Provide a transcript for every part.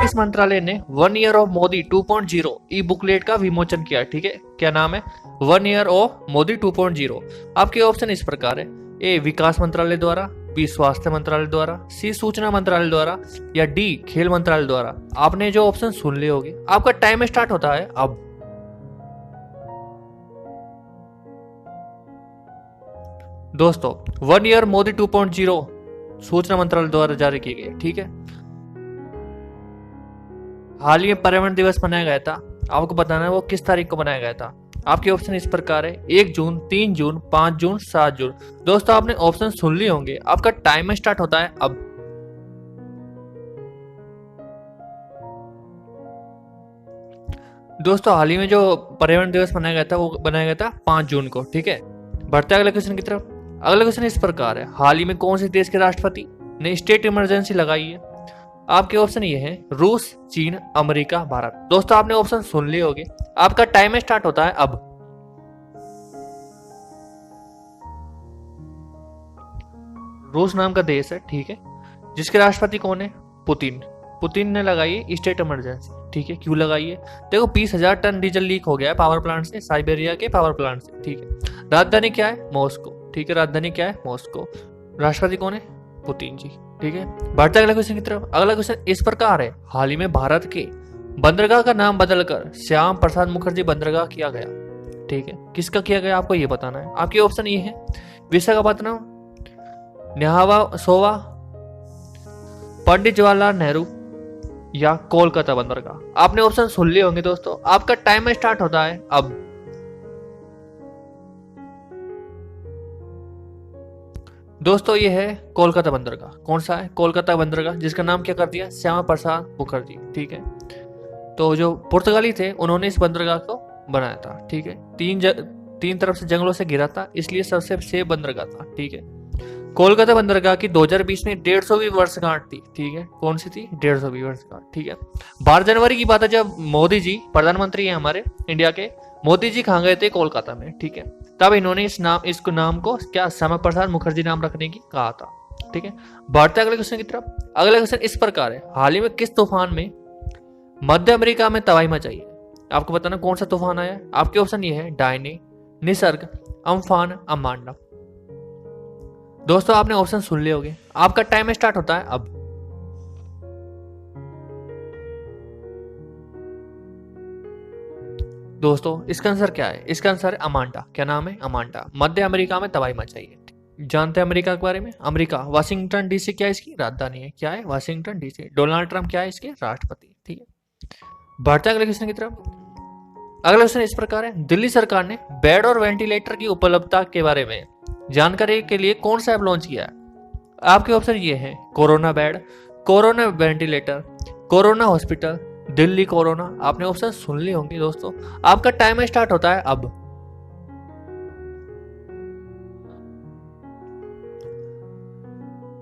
इस मंत्रालय ने 1 year of Modi 2.0 E booklet का विमोचन किया। ठीक है, क्या नाम है? 1 ईयर ऑफ मोदी 2.0। आपके ऑप्शन इस प्रकार है: ए विकास मंत्रालय द्वारा, बी स्वास्थ्य मंत्रालय द्वारा, सी सूचना मंत्रालय द्वारा, या डी खेल मंत्रालय द्वारा। आपने जो ऑप्शन सुन लिए होंगे, आपका टाइम स्टार्ट होता है अब। दोस्तों 1 ईयर मोदी 2.0 सूचना मंत्रालय द्वारा जारी की गई। ठीक है, हाल ही में पर्यावरण दिवस मनाया गया था, आपको बताना है वो किस तारीख को मनाया गया था। आपके ऑप्शन इस प्रकार है: 1 जून, 3 जून, 5 जून, 7 जून। दोस्तों आपने ऑप्शन सुन लिए होंगे, आपका टाइम स्टार्ट होता है अब। दोस्तों हाल ही में जो पर्यावरण दिवस मनाया गया था वो बनाया गया था 5 जून को। ठीक है, बढ़ते अगले क्वेश्चन की तरफ। अगला क्वेश्चन इस प्रकार है: हाल ही में कौन से देश के राष्ट्रपति ने स्टेट इमरजेंसी लगाई है? आपके ऑप्शन ये हैं: रूस, चीन, अमेरिका, भारत। दोस्तों आपने ऑप्शन सुन लिए होंगे, आपका टाइम स्टार्ट होता है अब। रूस नाम का देश है, ठीक है, जिसके राष्ट्रपति कौन है? पुतिन ने लगाई है स्टेट इमरजेंसी। ठीक है, क्यों लगाई है? देखो 20,000 टन डीजल लीक हो गया है पावर प्लांट से, साइबेरिया के पावर प्लांट से। ठीक है, राजधानी क्या है? मॉस्को। ठीक है, राजधानी क्या है? मॉस्को। राष्ट्रपति कौन है? पुतिन जी। ठीक है, बढ़ते अगले क्वेश्चन की तरफ। अगला क्वेश्चन इस प्रकार है: हाल ही में भारत के बंदरगाह का नाम बदलकर श्याम प्रसाद मुखर्जी बंदरगाह किया गया। ठीक है, किसका किया गया आपको ये बताना है। आपके ऑप्शन ये है: विशाखापत्तनम, न्याहावा सोवा, पंडित जवाहरलाल नेहरू, या कोलकाता बंदरगाह। आपने ऑप्शन सुन लिए होंगे दोस्तों, आपका टाइम स्टार्ट होता है अब। दोस्तों ये है कोलकाता बंदरगाह। कौन सा है? कोलकाता बंदरगाह, जिसका नाम क्या कर दिया? श्यामा प्रसाद मुखर्जी। ठीक है, तो जो पुर्तगाली थे उन्होंने इस बंदरगाह को बनाया था। ठीक है, तीन तरफ से जंगलों से घिरा था, इसलिए सबसे सेफ बंदरगाह था। ठीक है, कोलकाता बंदरगाह की 2020 में 150वीं वर्षगांठ थी। ठीक है, कौन सी थी? 150वीं वर्षगांठ। ठीक है, 12 जनवरी की बात है जब मोदी जी, प्रधानमंत्री है हमारे इंडिया के, मोदी जी कहाँ गए थे? कोलकाता में। ठीक है, तब इन्होंने इस नाम को क्या श्यामा प्रसाद मुखर्जी नाम रखने की कहा था। ठीक है, बढ़ते अगले क्वेश्चन की तरफ। अगला क्वेश्चन इस प्रकार है: हाल ही में किस तूफान में मध्य अमेरिका में तबाही मचाई है? आपको बताना कौन सा तूफान आया है। आपके ऑप्शन ये है: डायने, निसर्ग, अम्फान, अमांडा। दोस्तों आपने ऑप्शन सुन लिए होंगे, आपका टाइम स्टार्ट होता है अब। दोस्तों इसका आंसर क्या है? इसका आंसर है अमांडा। क्या नाम है? अमांडा। मध्य अमेरिका में तबाही मचाई है। जानते हैं अमेरिका के बारे में? अमेरिका वाशिंगटन डीसी क्या है इसकी राजधानी है? क्या है? Washington DC. डोनाल्ड ट्रंप क्या है इसके? राष्ट्रपति। ठीक है, बढ़ते अगले क्वेश्चन की तरफ। अगला क्वेश्चन इस प्रकार है: दिल्ली सरकार ने बेड और वेंटिलेटर की उपलब्धता के बारे में जानकारी के लिए कौन सा ऐप लॉन्च किया है? आपके ऑप्शन ये है: corona bed, corona ventilator, corona hospital, Delhi corona. आपने ऑप्शन सुन लिए होंगे दोस्तों, आपका टाइम स्टार्ट होता है अब।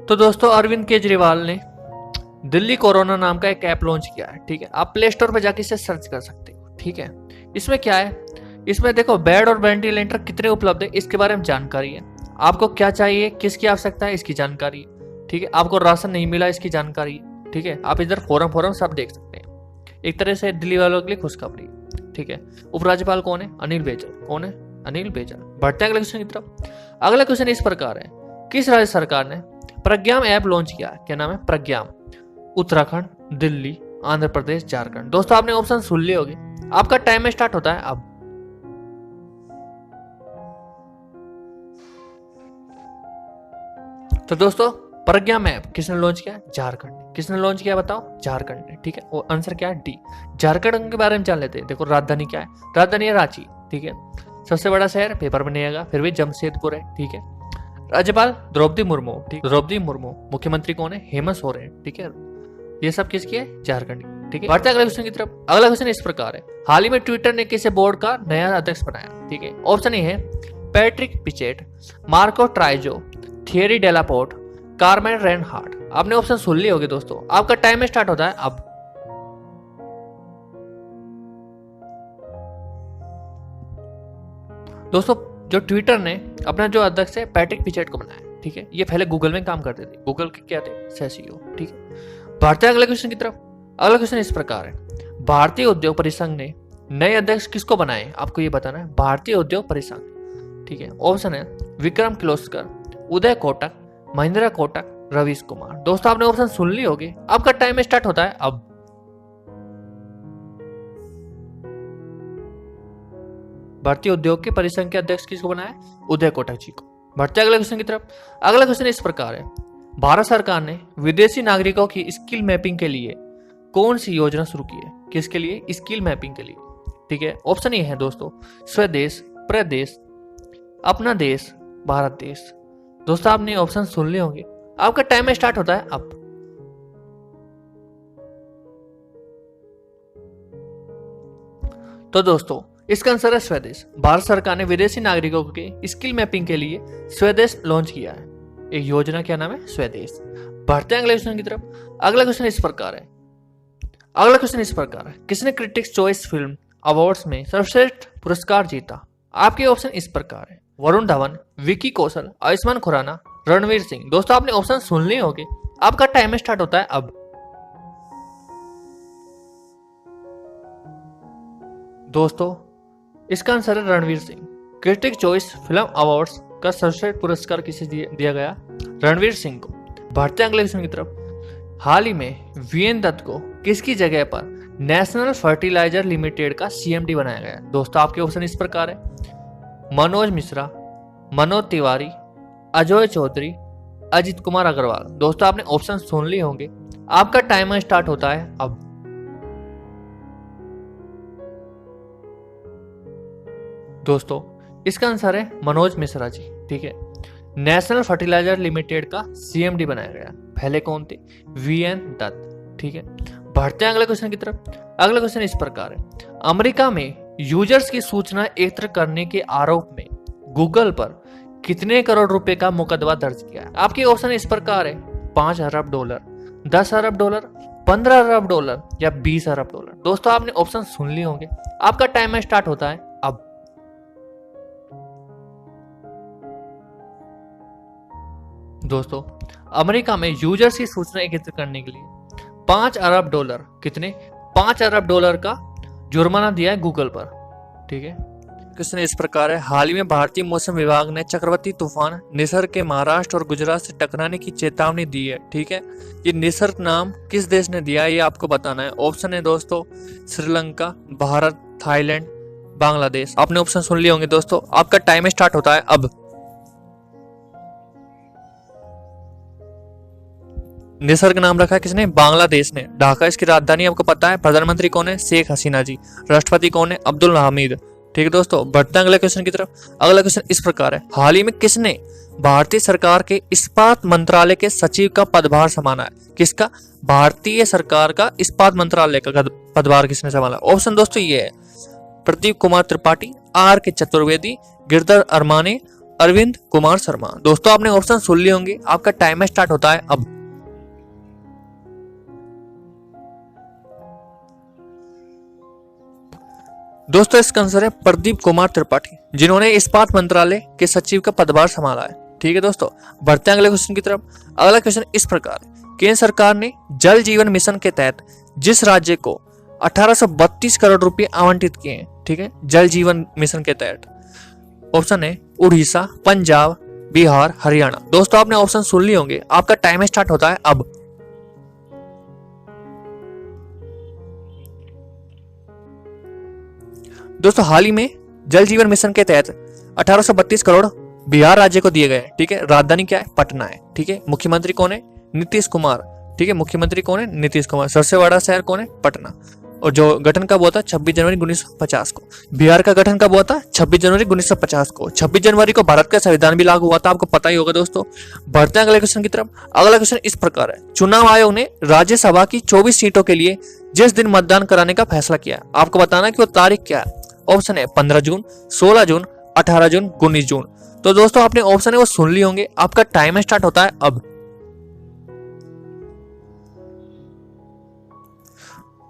तो दोस्तों अरविंद केजरीवाल ने दिल्ली कोरोना नाम का एक ऐप लॉन्च किया है। ठीक है, आप प्ले स्टोर पर जाके इसे सर्च कर सकते हो। ठीक है, इसमें क्या है? इसमें देखो बेड और वेंटिलेटर कितने उपलब्ध है इसके बारे में जानकारी है, आपको क्या चाहिए, किसकी आवश्यकता है इसकी जानकारी है। ठीक है, आपको राशन नहीं मिला इसकी जानकारी है। ठीक है, आप इधर फॉरम सब देख सकते हैं। एक तरह से दिल्ली वालों के लिए खुशखबरी। ठीक है, उपराज्यपाल कौन है? अनिल बैजल। कौन है? अनिल बैजल। बढ़ते हैं अगले क्वेश्चन की तरफ। अगला क्वेश्चन इस प्रकार है: किस राज्य सरकार ने प्रज्ञाम ऐप लॉन्च किया? क्या नाम है? प्रज्ञाम। उत्तराखंड, दिल्ली, आंध्र प्रदेश, झारखंड। दोस्तों आपने ऑप्शन सुन लिए होंगे, आपका टाइम स्टार्ट होता है अब। तो दोस्तों प्रज्ञाम ऐप किसने लॉन्च किया? झारखंड ने। किसने लॉन्च किया बताओ? झारखंड ने। ठीक है, और आंसर क्या है? डी। झारखंड के बारे में जान लेते हैं। देखो राजधानी क्या है? राजधानी है रांची। ठीक है, सबसे बड़ा शहर पेपर में नहीं आएगा, फिर भी जमशेदपुर है। ठीक है, राज्यपाल द्रौपदी मुर्मू। ठीक, द्रौपदी मुर्मू। मुख्यमंत्री कौन है? हेमंत सोरेन। ठीक है, ये सब किसकी है? झारखंड की। ठीक है, बढ़ते अगले क्वेश्चन की तरफ। अगला क्वेश्चन इस प्रकार है: हाल ही में ट्विटर ने किसे बोर्ड का नया अध्यक्ष बनाया? ठीक है, ऑप्शन ए है Patrick Pichette, Marco Trizo, Thierry Delaporte, Carmen Reinhart. आपने ऑप्शन सुन लिए होंगे दोस्तों, आपका टाइम स्टार्ट होता है अब। दोस्तों जो ट्विटर ने अपना जो अध्यक्ष है पैट्रिक पिचेट को बनाया, ठीक है। ये पहले गूगल में काम करते थे, गूगल के क्या थे, सीईओ, ठीक है। बढ़ते हैं अगले क्वेश्चन की तरफ। अगला क्वेश्चन इस प्रकार है, भारतीय उद्योग परिसंघ ने नए अध्यक्ष किसको बनाए, आपको ये बताना है। भारतीय उद्योग परिसंघ, ठीक है। ऑप्शन है विक्रम किर्लोस्कर, उदय कोटक, महिंद्रा कोटक, रवीश कुमार। दोस्तों आपने ऑप्शन सुन ली होगी, आपका टाइम स्टार्ट होता है अब। भारतीय उद्योग के परिसंघ के अध्यक्ष किसको बनाया, उदय कोटक जी को। बढ़ते अगले क्वेश्चन की तरफ। अगला क्वेश्चन इस प्रकार है, भारत सरकार ने विदेशी नागरिकों की स्किल मैपिंग के लिए कौन सी योजना शुरू की है, किसके लिए, स्किल मैपिंग के लिए, ठीक है। ऑप्शन ये है दोस्तों, स्वदेश, प्रदेश, अपना देश, भारत देश। दोस्तों आपने ऑप्शन सुन लिए होंगे, आपका टाइम स्टार्ट होता है अब। तो दोस्तों इसका आंसर है स्वदेश। भारत सरकार ने विदेशी नागरिकों के स्किल मैपिंग के लिए स्वदेश लॉन्च किया है, एक योजना, क्या नाम है, स्वदेश। बढ़ते हैं अगले क्वेश्चन की तरफ। अगला क्वेश्चन इस प्रकार है, किसने क्रिटिक्स चॉइस फिल्म अवार्ड्स में सर्वश्रेष्ठ पुरस्कार जीता। आपके ऑप्शन इस प्रकार है, वरुण धवन, विकी कौशल, आयुष्मान खुराना, रणवीर सिंह। दोस्तों आपने ऑप्शन सुन लिए होंगे, आपका टाइम स्टार्ट होता है अब। दोस्तों इसका आंसर है Ranveer Singh. Critic choice film awards का सर्वश्रेष्ठ पुरस्कार किसे दिया गया, रणवीर सिंह को। बढ़ते अगले क्वेश्चन की तरफ। हाल ही में वीएन दत्त को किसकी जगह पर नेशनल फर्टिलाइजर लिमिटेड का सीएमडी बनाया गया। दोस्तों आपके ऑप्शन इस प्रकार है, मनोज मिश्रा, मनोज तिवारी, अजय चौधरी, अजित कुमार अग्रवाल। दोस्तों आपने ऑप्शन सुन लिए होंगे, आपका टाइमर स्टार्ट होता है अब। दोस्तों इसका आंसर है मनोज मिश्रा जी, ठीक है। नेशनल फर्टिलाइजर लिमिटेड का सीएमडी बनाया गया, पहले कौन थे, वीएन दत्त, ठीक है। बढ़ते हैं अगले क्वेश्चन की तरफ। अगला क्वेश्चन इस प्रकार है, अमेरिका में यूजर्स की सूचना एकत्र करने के आरोप में गूगल पर कितने करोड़ रुपए का मुकदमा दर्ज किया है। आपके ऑप्शन इस प्रकार है, 5 अरब डॉलर, 10 अरब डॉलर, 15 अरब डॉलर या 20 अरब डॉलर। दोस्तों आपने ऑप्शन सुन लिए होंगे, आपका टाइमर स्टार्ट होता है अब। दोस्तों अमेरिका में यूजर्स की सूचना एकत्र करने के लिए 5 अरब डॉलर, कितने, 5 अरब डॉलर का जुर्माना दिया है गूगल पर, ठीक है। क्वेश्चन इस प्रकार है, हाल ही में भारतीय मौसम विभाग ने चक्रवाती तूफान निसर्ग के महाराष्ट्र और गुजरात से टकराने की चेतावनी दी है, ठीक है। ये निसर्ग नाम किस देश ने दिया है, ये आपको बताना है। ऑप्शन है दोस्तों, श्रीलंका, भारत, थाईलैंड, बांग्लादेश। आपने ऑप्शन सुन लिए होंगे दोस्तों, आपका टाइम स्टार्ट होता है अब। निसर्ग नाम रखा है किसने, बांग्लादेश ने। ढाका इसकी राजधानी आपको पता है। प्रधानमंत्री कौन है, शेख हसीना जी। राष्ट्रपति कौन है, अब्दुल हामिद, ठीक है दोस्तों। बढ़ते हैं अगले क्वेश्चन की तरफ। अगला क्वेश्चन इस प्रकार है, हाल ही में किसने भारतीय सरकार के इस्पात मंत्रालय के सचिव का पदभार संभाला है। किसका, भारतीय सरकार का इस्पात मंत्रालय का पदभार किसने संभाला। ऑप्शन दोस्तों ये है, प्रदीप कुमार त्रिपाठी, आर के चतुर्वेदी, गिरधर अरमाने, अरविंद कुमार शर्मा। दोस्तों आपने ऑप्शन सुन लिए होंगे, आपका टाइम स्टार्ट होता है अब। दोस्तों इसका आंसर है प्रदीप कुमार त्रिपाठी, जिन्होंने इस्पात मंत्रालय के सचिव का पदभार संभाला है, ठीक है दोस्तों। बढ़ते हैं अगले क्वेश्चन की तरफ। अगला क्वेश्चन इस प्रकार, केंद्र सरकार ने जल जीवन मिशन के तहत जिस राज्य को 1832 करोड़ रुपए आवंटित किए हैं, ठीक है, जल जीवन मिशन के तहत। ऑप्शन है उड़ीसा, पंजाब, बिहार, हरियाणा। दोस्तों आपने ऑप्शन सुन लिए होंगे, आपका टाइम स्टार्ट होता है अब। दोस्तों हाल ही में जल जीवन मिशन के तहत 1832 करोड़ बिहार राज्य को दिए गए, ठीक है। राजधानी क्या है, पटना है, ठीक है। मुख्यमंत्री कौन है, नीतीश कुमार, ठीक है। मुख्यमंत्री कौन है, नीतीश कुमार। सबसे बड़ा शहर कौन है, पटना। और जो गठन कब हुआ था, 26 जनवरी 1950 को। बिहार का गठन कब हुआ था, 26 जनवरी 1950 को। 26 जनवरी को भारत का संविधान भी लागू हुआ था, आपको पता ही होगा दोस्तों। बढ़ते हैं अगले क्वेश्चन की तरफ। अगला क्वेश्चन इस प्रकार है, चुनाव आयोग ने राज्यसभा की 24 सीटों के लिए जिस दिन मतदान कराने का फैसला किया, आपको बताना कि वो तारीख क्या है। ऑप्शन है 15 जून, 16 जून, 18 जून, 19 जून। तो दोस्तों आपने ऑप्शन है वो सुन लिए होंगे, आपका टाइम स्टार्ट होता है अब।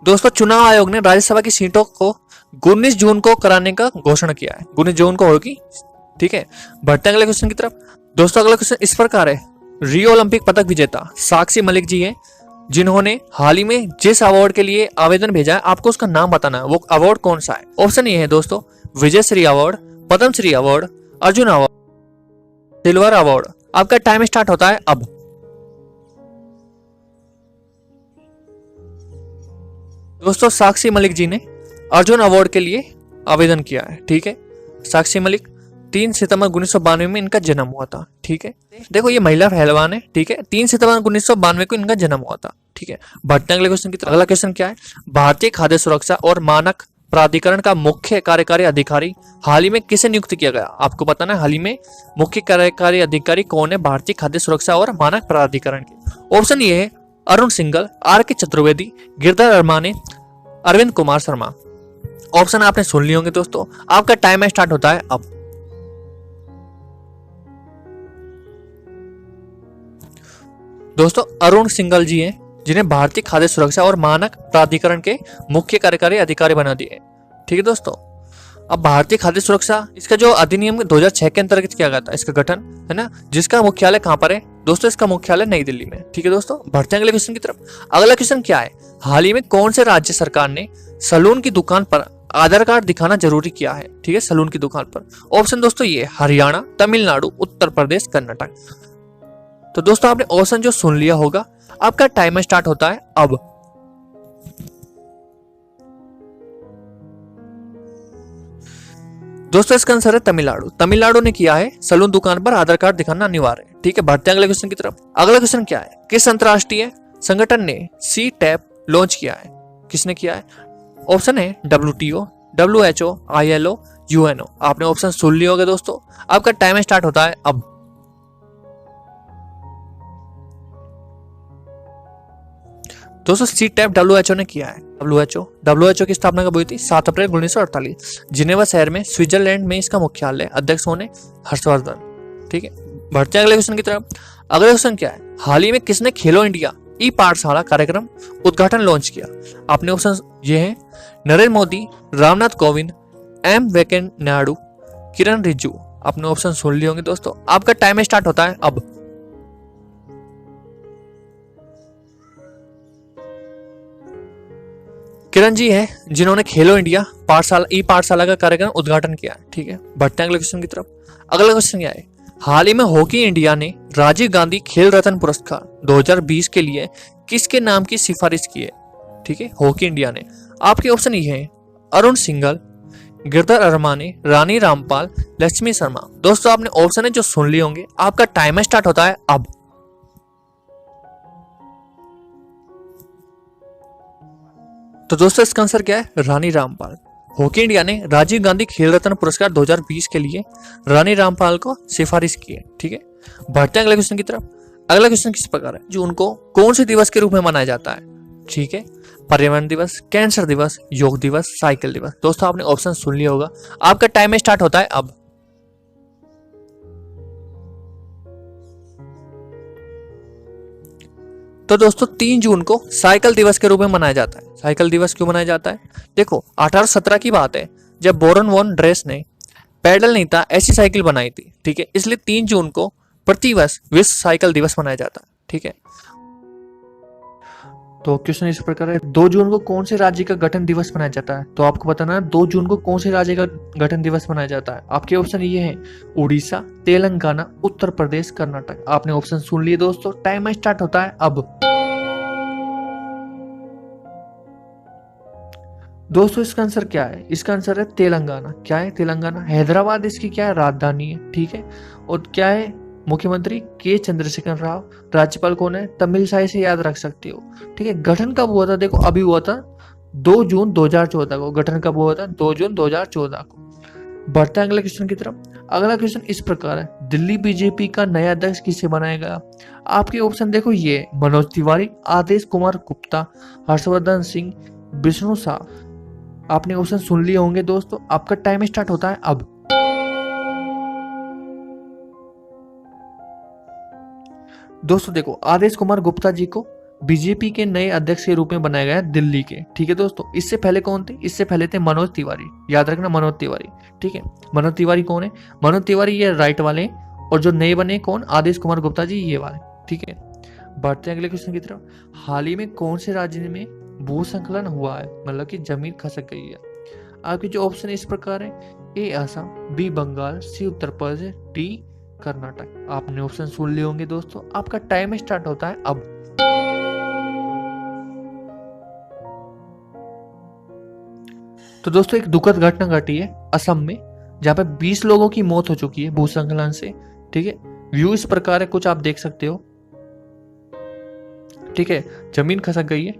दोस्तों चुनाव आयोग ने राज्यसभा की सीटों को 19 जून को कराने का घोषणा किया है। 19 जून को होगी ठीक है, बढ़ते हैं अगले क्वेश्चन की तरफ। दोस्तों अगला क्वेश्चन इस प्रकार है, रियो ओलंपिक पदक विजेता साक्षी मलिक जी हैं, जिन्होंने हाल ही में जिस अवार्ड के लिए आवेदन भेजा है आपको उसका नाम बताना है, वो अवार्ड कौन सा है। ऑप्शन ये है दोस्तों, Vijay Shri award, Padma Shri award, Arjuna award, silver award. आपका टाइम स्टार्ट होता है अब। दोस्तों साक्षी मलिक जी ने अर्जुन अवार्ड के लिए आवेदन किया है, ठीक है। साक्षी मलिक 3 सितंबर 1992 में इनका जन्म हुआ था, ठीक है। देखो ये महिला पहलवान है, ठीक है। 3 सितंबर 1992 को इनका जन्म हुआ था, ठीक है। बढ़ते अगले क्वेश्चन की तरफ। अगला क्वेश्चन क्या है, भारतीय खाद्य सुरक्षा और मानक प्राधिकरण का मुख्य कार्यकारी अधिकारी हाल ही में किसे नियुक्त किया गया। आपको पता ना हाल ही में मुख्य कार्यकारी अधिकारी कौन है भारतीय खाद्य सुरक्षा और मानक प्राधिकरण के। ऑप्शन ये है, अरुण सिंघल, आर के चतुर्वेदी, गिरधर अरमाने, अरविंद कुमार शर्मा। ऑप्शन आपने सुन लिए होंगे दोस्तों। आपका टाइम स्टार्ट होता है अब। दोस्तों अरुण सिंघल जी हैं, जिन्हें भारतीय खाद्य सुरक्षा और मानक प्राधिकरण के मुख्य कार्यकारी अधिकारी बना दिए, ठीक है दोस्तों। अब भारतीय खाद्य सुरक्षा, इसका जो अधिनियम 2006 के अंतर्गत किया गया था, इसका गठन है ना, जिसका मुख्यालय कहां पर है दोस्तों, इसका मुख्यालय नई दिल्ली में, ठीक है दोस्तों। बढ़ते हैं अगले क्वेश्चन की तरफ। अगला क्वेश्चन क्या है, हाल ही में कौन से राज्य सरकार ने सलून की दुकान पर आधार कार्ड दिखाना जरूरी किया है, ठीक है, सलून की दुकान पर। ऑप्शन दोस्तों ये हरियाणा, तमिलनाडु, उत्तर प्रदेश, कर्नाटक। तो दोस्तों आपने ऑप्शन जो सुन लिया होगा। आपका टाइमर स्टार्ट होता है अब। दोस्तों इसका आंसर है तमिलनाडु। तमिलनाडु ने किया है सलून दुकान पर आधार कार्ड दिखाना अनिवार्य है, ठीक है। बढ़ते हैं अगले क्वेश्चन की तरफ। अगला क्वेश्चन क्या है, किस अंतरराष्ट्रीय संगठन ने सी टैप लॉन्च किया है, किसने किया है। ऑप्शन है WTO, WHO, ILO, UNO। आपने ऑप्शन सुन लिए होंगे दोस्तों। आपका टाइम स्टार्ट होता है अब। दोस्तों सी टैप WHO ने किया है। WHO की स्थापना कब हुई थी, 7 अप्रैल 1948 जिनेवा शहर में, स्विट्जरलैंड में इसका मुख्यालय। अध्यक्ष होने हर्षवर्धन, ठीक है। बढ़ते हैं अगले क्वेश्चन की तरफ। अगला क्वेश्चन क्या है, हाल ही में किसने खेलो इंडिया ई पाठशाला कार्यक्रम उद्घाटन लॉन्च किया। आपने ऑप्शन ये है, नरेंद्र मोदी, रामनाथ कोविंद, M वेंकैया नायडू, किरण रिजिजू। आपने ऑप्शन सुन लिए होंगे दोस्तों। आपका टाइम स्टार्ट होता है अब। किरण जी है, जिन्होंने खेलो इंडिया पाठशाला ई पाठशाला का कार्यक्रम उद्घाटन किया, ठीक है। बढ़ते हैं अगले क्वेश्चन की तरफ। अगला क्वेश्चन क्या है, हाल ही में हॉकी इंडिया ने राजीव गांधी खेल रत्न पुरस्कार 2020 के लिए किसके नाम की सिफारिश की है, ठीक है, हॉकी इंडिया ने। आपके ऑप्शन ये है, अरुण सिंघल, गिरधर अरमाने, रानी रामपाल, लक्ष्मी शर्मा। दोस्तों आपने ऑप्शन है जो सुन लिए होंगे। आपका टाइम स्टार्ट होता है अब। तो दोस्तों इसका आंसर क्या है, रानी रामपाल। हॉकी इंडिया ने राजीव गांधी खेल रत्न पुरस्कार 2020 के लिए रानी रामपाल को सिफारिश की है, ठीक है। बढ़ते हैं अगले क्वेश्चन की तरफ। अगला क्वेश्चन किस प्रकार है, जो उनको कौन से दिवस के रूप में मनाया जाता है, ठीक है। पर्यावरण दिवस, कैंसर दिवस, योग दिवस, साइकिल दिवस। दोस्तों आपने ऑप्शन सुन लिया होगा। आपका टाइम स्टार्ट होता है अब। तो दोस्तों 3 जून को साइकिल दिवस के रूप में मनाया जाता है। साइकिल दिवस क्यों मनाया जाता है, देखो 1817 की बात है, जब बोरन वॉन ड्रेस ने पैडल नहीं था ऐसी साइकिल बनाई थी, ठीक है। इसलिए 3 जून को प्रतिवर्ष विश्व साइकिल दिवस मनाया जाता है, ठीक है। तो क्वेश्चन इस प्रकार है, 2 जून को कौन से राज्य का गठन दिवस मनाया जाता है। तो आपको बताना है 2 जून को कौन से राज्य का गठन दिवस मनाया जाता है। आपके ऑप्शन ये है, उड़ीसा, तेलंगाना, उत्तर प्रदेश, कर्नाटक। आपने ऑप्शन सुन लिए दोस्तों। टाइम स्टार्ट होता है अब। दोस्तों इसका आंसर क्या है, इसका आंसर है तेलंगाना। क्या है, तेलंगाना। हैदराबाद इसकी क्या है, राजधानी है, ठीक है। और क्या है, मुख्यमंत्री के चंद्रशेखर राव। राज्यपाल कौन है, तमिलसाई से याद रख सकते हो, ठीक है। गठन कब हुआ था, देखो अभी हुआ था 2 जून 2014 को। गठन कब हुआ था, 2 जून 2014 को। बढ़ते हैं अगले क्वेश्चन की तरफ। अगला क्वेश्चन इस प्रकार है, दिल्ली बीजेपी का नया अध्यक्ष किसे बनाया गया। आपके ऑप्शन देखो ये, मनोज तिवारी, आदेश कुमार गुप्ता, हर्षवर्धन सिंह, विष्णु शाह। आपने ऑप्शन सुन लिए होंगे दोस्तों। आपका टाइम स्टार्ट होता है अब। दोस्तों देखो, आदेश कुमार गुप्ता जी को बीजेपी के नए अध्यक्ष के रूप में बनाया गया है दिल्ली के। ठीक है दोस्तों, इससे पहले कौन थे? इससे पहले थे मनोज तिवारी। याद रखना, मनोज तिवारी। ठीक है, मनोज तिवारी कौन है? मनोज तिवारी ये राइट वाले, और जो नए बने कौन? आदेश कुमार गुप्ता जी, ये वाले। ठीक है, बढ़ते हैं अगले क्वेश्चन की तरफ। हाल ही में कौन से राज्य में भूस्खलन हुआ है, मतलब कि जमीन खसक गई है? आपके जो ऑप्शन इस प्रकार है: ए असम, बी बंगाल, सी उत्तर प्रदेश, डी कर्नाटक। आपने ऑप्शन सुन लिए होंगे दोस्तों। आपका टाइम स्टार्ट होता है अब। तो दोस्तों एक दुखद घटना घटी है असम में, जहां पे 20 लोगों की मौत हो चुकी है भूस्खलन से। ठीक है, व्यू इस प्रकार है, कुछ आप देख सकते हो। ठीक है, जमीन खसक गई है।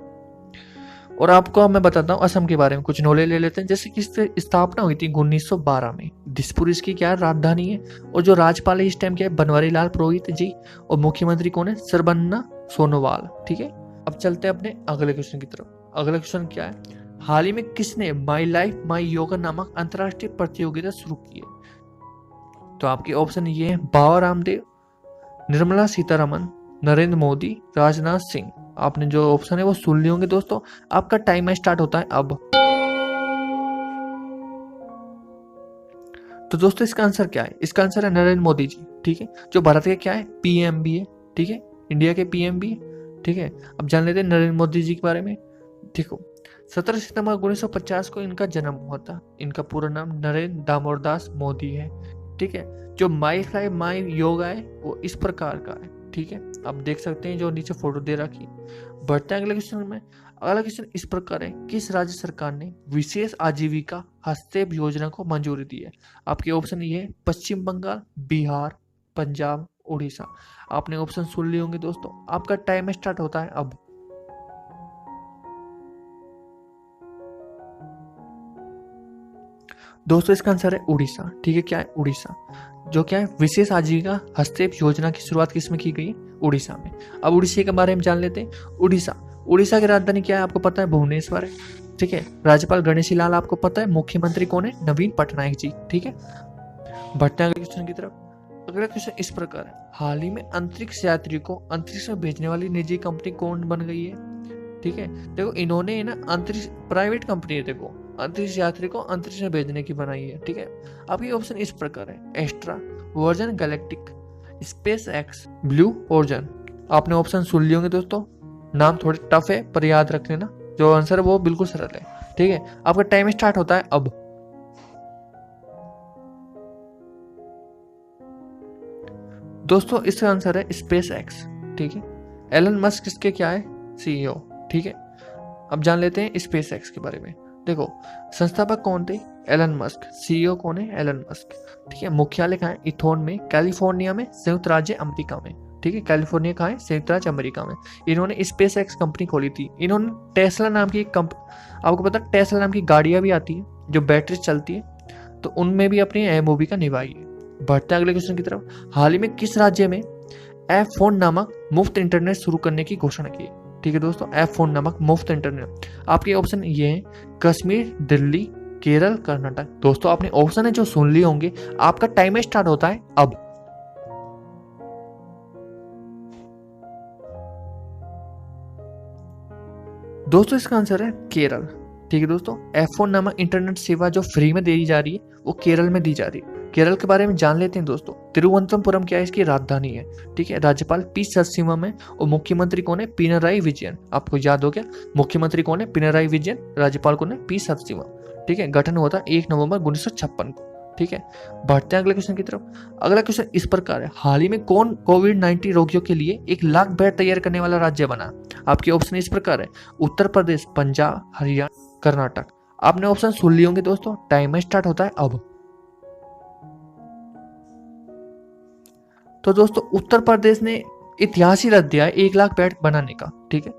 और आपको मैं बताता हूँ असम के बारे में कुछ नॉलेज ले लेते हैं। जैसे कि इसकी स्थापना हुई थी 1912 में। दिसपुर इसकी क्या है? राजधानी है। और जो राज्यपाल है इस टाइम क्या है? बनवारी लाल पुरोहित जी। और मुख्यमंत्री कौन है? सर्बानंद सोनोवाल। ठीक है, अब चलते हैं अपने अगले क्वेश्चन की तरफ। अगला क्वेश्चन क्या है? हाल ही में किसने माई लाइफ माई योगा नामक अंतरराष्ट्रीय प्रतियोगिता शुरू की है? तो आपके ऑप्शन ये है: बाबा रामदेव, निर्मला सीतारमन, नरेंद्र मोदी, राजनाथ सिंह। आपने जो ऑप्शन है वो सुन लिए होंगे दोस्तों। आपका टाइम स्टार्ट होता है अब। तो दोस्तों इसका आंसर क्या है? इसका आंसर है नरेंद्र मोदी जी। ठीक है, जो भारत के क्या है? पीएम भी है। ठीक है, इंडिया के पीएम भी है। ठीक है, अब जान लेते हैं नरेंद्र मोदी जी के बारे में। देखो, 17 सितंबर 1950 को इनका जन्म हुआ था। इनका पूरा नाम नरेंद्र दामोदर दास मोदी है। ठीक है, जो माई लाइफ माई योगा है वो इस प्रकार का है। ठीक है, आप देख सकते हैं जो नीचे फोटो दे रखी। बढ़ते हैं अगले क्वेश्चन में। अगला क्वेश्चन इस प्रकार है: किस राज्य सरकार ने विशेष आजीविका हस्तक्षेप योजना को मंजूरी दी है? आपके ऑप्शन ये है: पश्चिम बंगाल, बिहार, पंजाब, उड़ीसा। आपने ऑप्शन सुन लिए होंगे दोस्तों। आपका टाइम स्टार्ट होता है अब। दोस्तों इसका आंसर है उड़ीसा। ठीक है, क्या है? उड़ीसा। जो क्या है? विशेष आजीविका हस्तक्षेप योजना की शुरुआत किसमें की गई? उड़ीसा में। अब उड़ीसा के बारे में जान लेते हैं। उड़ीसा की राजधानी क्या है? आपको पता है, भुवनेश्वर है। ठीक है, राज्यपाल गणेशी लाल आपको पता है। मुख्यमंत्री कौन है? नवीन पटनायक जी। ठीक है, बढ़ते हैं अगले क्वेश्चन की तरफ। अगला क्वेश्चन इस प्रकार है: हाल ही में अंतरिक्ष यात्रियों को अंतरिक्ष में भेजने वाली निजी कंपनी कौन बन गई है? ठीक है, देखो इन्होंने ना अंतरिक्ष, प्राइवेट कंपनी है, देखो अंतरिक्ष यात्री को अंतरिक्ष में भेजने की बनाई है। ठीक है, आपकी ऑप्शन इस प्रकार है: Astra, Virgin Galactic, SpaceX, Blue Origin. आपने ऑप्शन सुन लिए होंगे दोस्तों। नाम थोड़े टफ है पर याद रख लेना, जो आंसर है वो बिल्कुल सरल है। ठीक है, आपका टाइम स्टार्ट होता है अब। दोस्तों इसका आंसर है स्पेस एक्स। ठीक है, एलन मस्क इसके क्या है? सीईओ। ठीक है, अब जान लेते हैं स्पेस एक्स के बारे में। देखो, संस्थापक कौन थे? Elon Musk. सीईओ कौन है? Elon Musk. ठीक है, मुख्यालय कहाँ है? इथोन में, कैलिफोर्निया में, संयुक्त राज्य अमेरिका में। ठीक है, कैलिफोर्निया कहाँ है? संयुक्त राज्य अमेरिका में। इन्होंने स्पेस एक्स कंपनी खोली थी। इन्होंने टेस्ला नाम की आपको पता है टेस्ला नाम की गाड़ियां भी आती है जो बैटरी चलती है, तो उनमें भी अपनी अहम भूमिका निभाई है। बढ़ते हैं अगले क्वेश्चन की तरफ। हाल ही में किस राज्य में ऐप फोन नामक मुफ्त इंटरनेट शुरू करने की घोषणा की? ठीक है दोस्तों, ऐप फोन नामक मुफ्त इंटरनेट। आपके ऑप्शन ये हैं: कश्मीर, दिल्ली, केरल, कर्नाटक। दोस्तों आपने ऑप्शन है जो सुन लिए होंगे। आपका टाइम स्टार्ट होता है अब। दोस्तों इसका आंसर है केरल। ठीक है दोस्तों, ऐप फोन नामक इंटरनेट सेवा जो फ्री में दी जा रही है वो केरल में दी जा रही है। केरल के बारे में जान लेते हैं दोस्तों। तिरुवनंतपुरम क्या है? इसकी राजधानी है। ठीक है, राज्यपाल पी सदाशिवम है। और मुख्यमंत्री कौन है? पिनराई विजयन। आपको याद हो गया, मुख्यमंत्री कौन है? पिनराई विजयन। राज्यपाल कौन है? पी सदाशिवम। ठीक है, गठन हुआ था 1 नवंबर 1956 को। ठीक है, बढ़ते हैं अगले क्वेश्चन की तरफ। अगला क्वेश्चन इस प्रकार है: हाल ही में कौन कोविड-19 रोगियों के लिए 1 लाख बेड तैयार करने वाला राज्य बना? आपके ऑप्शन इस प्रकार है: उत्तर प्रदेश, पंजाब, हरियाणा, कर्नाटक। आपने ऑप्शन सुन लिए होंगे दोस्तों। टाइम स्टार्ट होता है अब। तो दोस्तों उत्तर प्रदेश ने इतिहास ही रच दिया है 1 लाख बेड बनाने का। ठीक है,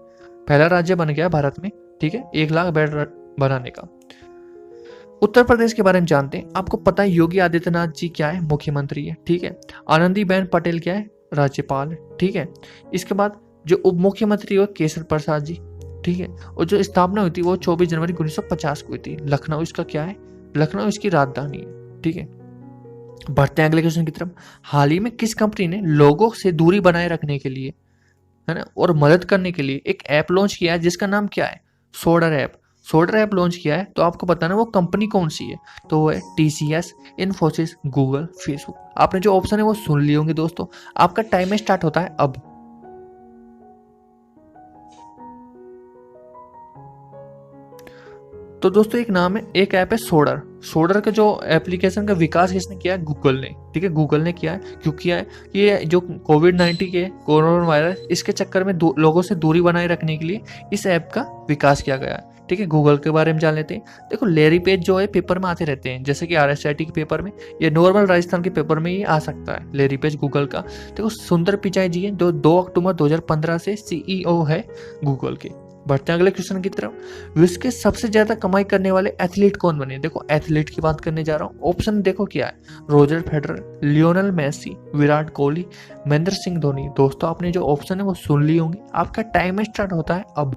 पहला राज्य बन गया भारत में। ठीक है, 1 लाख बेड बनाने का। उत्तर प्रदेश के बारे में जानते हैं। आपको पता है योगी आदित्यनाथ जी क्या है? मुख्यमंत्री है। ठीक है, आनंदीबेन पटेल क्या है? राज्यपाल है। ठीक है, इसके बाद जो उप मुख्यमंत्री हो केसर प्रसाद जी। ठीक है, और जो स्थापना हुई थी वो 24 जनवरी 1950 को हुई थी। लखनऊ इसका क्या है? लखनऊ इसकी राजधानी है। ठीक है, बढ़ते हैं अगले क्वेश्चन की तरफ। हाल ही में किस कंपनी ने लोगों से दूरी बनाए रखने के लिए है ना, और मदद करने के लिए एक ऐप लॉन्च किया है जिसका नाम क्या है, सोडर ऐप। सोडर ऐप लॉन्च किया है, तो आपको बताना वो कंपनी कौन सी है, तो वो है TCS, इन्फोसिस, गूगल, फेसबुक। आपने जो ऑप्शन है वो सुन लिए होंगे दोस्तों। आपका टाइम स्टार्ट होता है अब। तो दोस्तों एक नाम है, एक ऐप है सोडर। सोडर का जो एप्लीकेशन का विकास किसने किया है, गूगल ने। ठीक है, गूगल ने किया है। क्यों किया है, ये जो कोविड-19 के कोरोना वायरस, इसके चक्कर में लोगों से दूरी बनाए रखने के लिए इस ऐप का विकास किया गया है। ठीक है, गूगल के बारे में जान लेते हैं। देखो लेरी पेज जो है पेपर में आते रहते हैं, जैसे कि RSIT के पेपर में, ये नॉर्मल राजस्थान के पेपर में ये आ सकता है, लेरी पेज गूगल का। देखो सुंदर पिचाई जी है, जो 2 अक्टूबर 2015 से CEO है गूगल के। बढ़ते हैं अगले क्वेश्चन की तरफ। विश्व के सबसे ज्यादा कमाई करने वाले एथलीट कौन बने। देखो एथलीट की बात करने जा रहा हूँ। ऑप्शन देखो क्या है, Roger Federer, Lionel Messi, Virat Kohli, Mahendra Singh Dhoni. दोस्तों आपने जो ऑप्शन है वो सुन ली होंगी। आपका टाइम स्टार्ट होता है अब।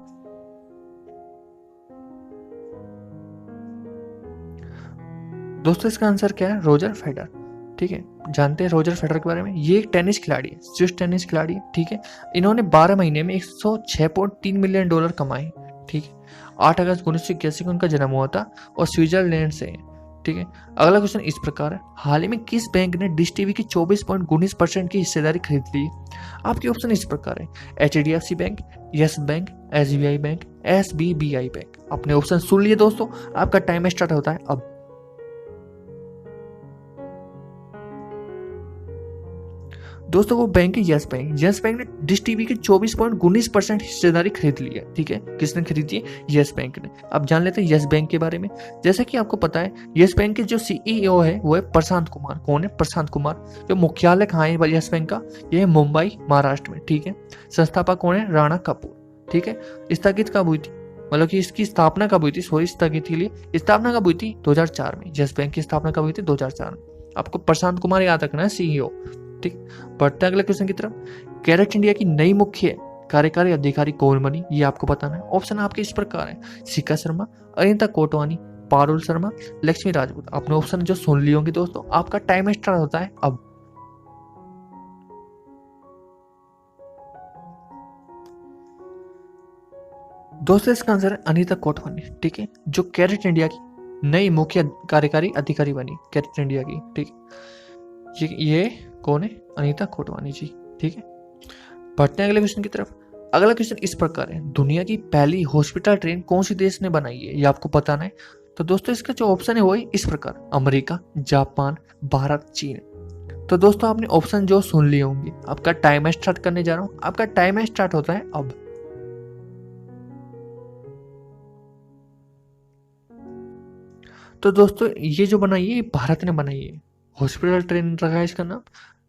दोस्तों इसका आंसर क्या है, रोजर फेडरर। ठीक है, जानते हैं रोजर फेडरर के बारे में। ये एक टेनिस खिलाड़ी है, स्विस टेनिस खिलाड़ी है। ठीक है, इन्होंने 12 महीने में $106.3 मिलियन कमाए। ठीक है, 8 अगस्त 1981 को उनका जन्म हुआ था और स्विट्जरलैंड से है। ठीक है, अगला क्वेश्चन इस प्रकार है, हाल ही में किस बैंक ने डिश टीवी की 24.19% की हिस्सेदारी खरीद ली। आपके ऑप्शन इस प्रकार है, HDFC bank, yes bank, SBI bank, SBBI bank. अपने ऑप्शन सुन लिए दोस्तों। आपका टाइम स्टार्ट होता है अब। दोस्तों वो बैंक है यस बैंक। यस बैंक ने डिश टीवी की 24.19% हिस्सेदारी खरीद ली है। ठीक है, किसने खरीदी है, यस बैंक ने। अब जान लेते हैं यस बैंक के बारे में। जैसा कि आपको पता है, यस बैंक के जो CEO है वो है प्रशांत कुमार। कौन है, प्रशांत कुमार। जो मुख्यालय कहाँ है यस बैंक का, ये है मुंबई महाराष्ट्र में। ठीक है, संस्थापक कौन है, राणा कपूर। ठीक है, स्थगित कब हुई थी, मतलब कि इसकी स्थापना कब हुई थी, सॉरी स्थगित के लिए स्थापना कब हुई थी, 2004 में। यस बैंक की स्थापना कब हुई थी, 2004 में। आपको प्रशांत कुमार याद रखना है, CEO। ठीक, बढ़ते हैं अगले क्वेश्चन की तरफ। कैरेट इंडिया की नई मुख्य कार्यकारी अधिकारी कौन बनी, ये आपको बताना है। ऑप्शन आपके इस प्रकार है, शिखा शर्मा, अनिता कोटवानी, पारुल शर्मा, लक्ष्मी राजपूत। अपने ऑप्शन जो सुन लिए होंगे दोस्तों। आपका टाइम स्टार्ट होता है अब। दोस्तों इसका आंसर है अनिता कोटवानी। ठीक है, जो कैरेट इंडिया की नई मुख्य कार्यकारी अधिकारी बनी, कैरेट इंडिया की। ठीक, ये कौन है, अनीता कोटवानी जी। ठीक है, बढ़ते हैं अगले क्वेश्चन की तरफ। अगला क्वेश्चन इस प्रकार है, दुनिया की पहली हॉस्पिटल ट्रेन कौन सी देश ने बनाई है, ये आपको बताना है। तो दोस्तों इसका जो ऑप्शन है वो है इस प्रकार, अमेरिका, जापान, भारत, चीन। तो दोस्तों आपने ऑप्शन जो सुन लिए होंगे। आपका टाइम स्टार्ट करने जा रहा हूं। आपका टाइम स्टार्ट होता है अब। तो दोस्तों ये जो बनाई है, भारत ने बनाई है। हॉस्पिटल ट्रेन रखा है इसका नाम।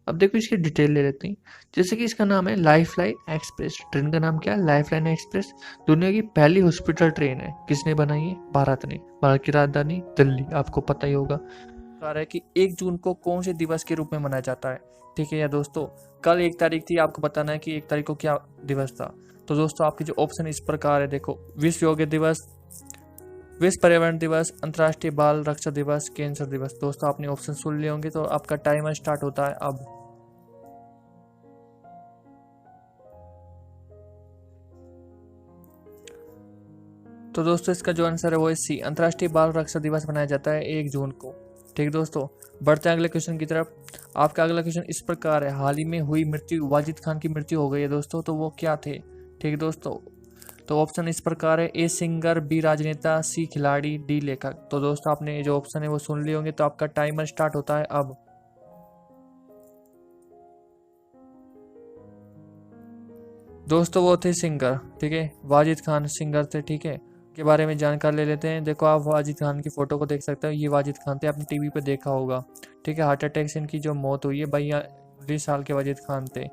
अब देखो इसकी डिटेल ले लेते हैं। जैसे कि इसका नाम है लाइफलाइन एक्सप्रेस। ट्रेन का नाम क्या है, लाइफलाइन एक्सप्रेस। दुनिया की पहली हॉस्पिटल ट्रेन है। किसने बनाई है, भारत ने। भारत की राजधानी दिल्ली, आपको पता ही होगा। है कि 1 जून को कौन से दिवस के रूप में मनाया जाता है। ठीक है, या दोस्तों कल 1 तारीख थी, आपको बताना है कि 1 तारीख को क्या दिवस था। तो दोस्तों आपके जो ऑप्शन इस प्रकार है, देखो विश्व योग दिवस, विश्व पर्यावरण दिवस, अंतर्राष्ट्रीय बाल रक्षा दिवस, कैंसर दिवस। दोस्तों आपने ऑप्शन सुन लिए होंगे। तो आपका टाइमर स्टार्ट होता है अब। तो दोस्तों इसका जो आंसर है वो है सी, अंतर्राष्ट्रीय बाल रक्षा दिवस मनाया जाता है 1 जून को। ठीक दोस्तों, बढ़ते हैं अगले क्वेश्चन की तरफ। आपका अगला क्वेश्चन इस प्रकार है, हाल ही में हुई मृत्यु, वाजिद खान की मृत्यु हो गई है दोस्तों, तो वो क्या थे। ठीक दोस्तों, तो ऑप्शन इस प्रकार है, ए सिंगर, बी राजनेता, सी खिलाड़ी, डी लेखक। तो दोस्तों आपने जो ऑप्शन है वो सुन लिए होंगे। तो आपका टाइमर स्टार्ट होता है अब। दोस्तों वो थे सिंगर। ठीक है, वाजिद खान सिंगर थे। ठीक है, के बारे में जानकारी ले लेते हैं। देखो आप वाजिद खान की फोटो को देख सकते हो, ये वाजिद खान थे, आपने टीवी पे देखा होगा। ठीक है, हार्ट अटैक से इनकी जो मौत हुई है, 22 साल के वाजिद खान थे।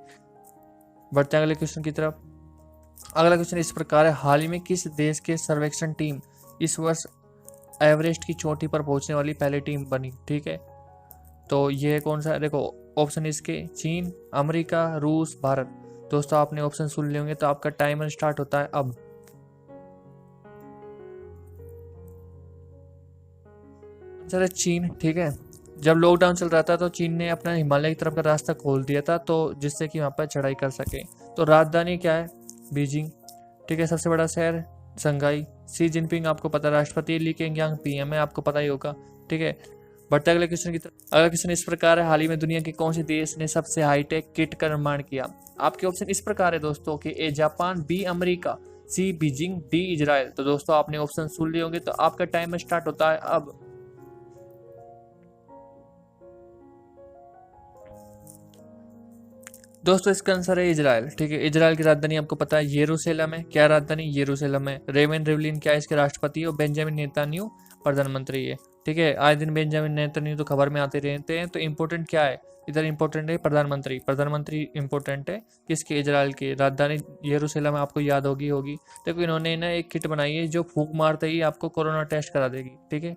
बढ़ते हैं अगले क्वेश्चन की तरफ। अगला क्वेश्चन इस प्रकार है, हाल ही में किस देश के सर्वेक्षण टीम इस वर्ष एवरेस्ट की चोटी पर पहुंचने वाली पहली टीम बनी। ठीक है, तो ये कौन सा है, देखो ऑप्शन इसके चीन, अमेरिका, रूस, भारत। दोस्तों आपने ऑप्शन सुन लिए होंगे। तो आपका टाइमर स्टार्ट होता है अब। आंसर है चीन। ठीक है, जब लॉकडाउन चल रहा था तो चीन ने अपना हिमालय की तरफ का रास्ता खोल दिया था, तो जिससे कि वहां पर चढ़ाई कर सके। तो राजधानी क्या है? बीजिंग। ठीक है, सबसे बड़ा शहर शंघाई। सी जिनपिंग आपको पता है राष्ट्रपति, ली केंग पीएम है, आपको पता ही होगा। ठीक है, बढ़ते अगले क्वेश्चन की तरफ। अगला क्वेश्चन इस प्रकार है, हाल ही में दुनिया के कौन से देश ने सबसे हाईटेक किट का निर्माण किया? आपके ऑप्शन इस प्रकार है दोस्तों कि A Japan, B America, C Beijing, D Israel. तो दोस्तों आपने ऑप्शन सुन लिए होंगे, तो आपका टाइम स्टार्ट होता है अब। दोस्तों इसका आंसर है इजराइल। ठीक है, इजराइल की राजधानी आपको पता है यरूशलेम है। क्या राजधानी? यरूशलेम है। रेवन रिवलिन क्या है इसके राष्ट्रपति, और बेंजामिन नेतन्याहू प्रधानमंत्री है। ठीक है, आए दिन बेंजामिन नेतन्याहू तो खबर में आते रहते हैं। तो इम्पोर्टेंट क्या है इधर? इम्पोर्टेंट है प्रधानमंत्री। प्रधानमंत्री इम्पोर्टेंट है किसके? इजराइल की। राजधानी यरूशलेम आपको याद होगी। देखो इन्होंने ना एक किट बनाई है जो फूंक मारते ही आपको कोरोना टेस्ट करा देगी। ठीक है,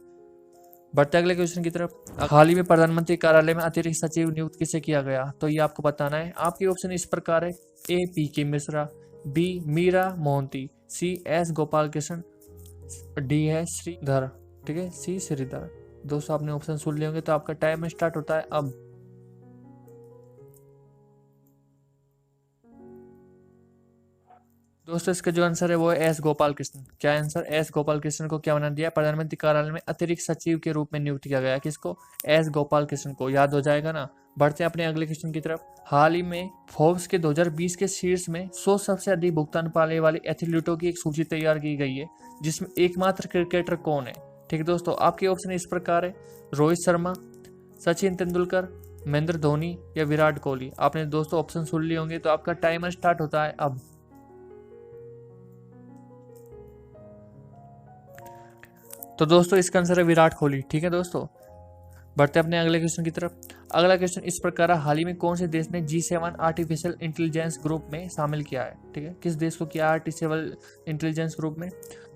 बढ़ते अगले क्वेश्चन की तरफ। हाल ही में प्रधानमंत्री कार्यालय में अतिरिक्त सचिव नियुक्त किसे किया गया? तो ये आपको बताना है। आपके ऑप्शन इस प्रकार है, A P K Mishra, B Meera Mohanty, C S Gopal Krishna, D है श्रीधर। ठीक है, सी श्रीधर। दोस्तों आपने ऑप्शन सुन लिए होंगे, तो आपका टाइम स्टार्ट होता है अब। दोस्तों इसका जो आंसर है वो है एस गोपाल कृष्ण। क्या आंसर? एस गोपाल कृष्ण को क्या बना दिया? प्रधानमंत्री कार्यालय में अतिरिक्त सचिव के रूप में नियुक्त किया गया। किसको? एस गोपाल कृष्ण को। याद हो जाएगा ना। बढ़ते हैं अपने अगले क्वेश्चन की तरफ। हाल ही में फोर्ब्स के 2020 के शीर्ष में 100 सबसे अधिक भुगतान पाने वाले एथलीटों की एक सूची तैयार की गई है, जिसमें एकमात्र क्रिकेटर कौन है? ठीक है दोस्तों, आपके ऑप्शन इस प्रकार है, रोहित शर्मा, सचिन तेंदुलकर, महेंद्र धोनी या विराट कोहली। आपने दोस्तों ऑप्शन सुन लिए होंगे, तो आपका टाइमर स्टार्ट होता है अब। तो दोस्तों इसका आंसर है विराट कोहली। ठीक है दोस्तों, बढ़ते अपने अगले क्वेश्चन की तरफ। अगला क्वेश्चन इस प्रकार है, हाल ही में कौन से देश ने G7 आर्टिफिशियल इंटेलिजेंस ग्रुप में शामिल किया है? ठीक है, किस देश को किया आर्टिफिशियल इंटेलिजेंस ग्रुप में?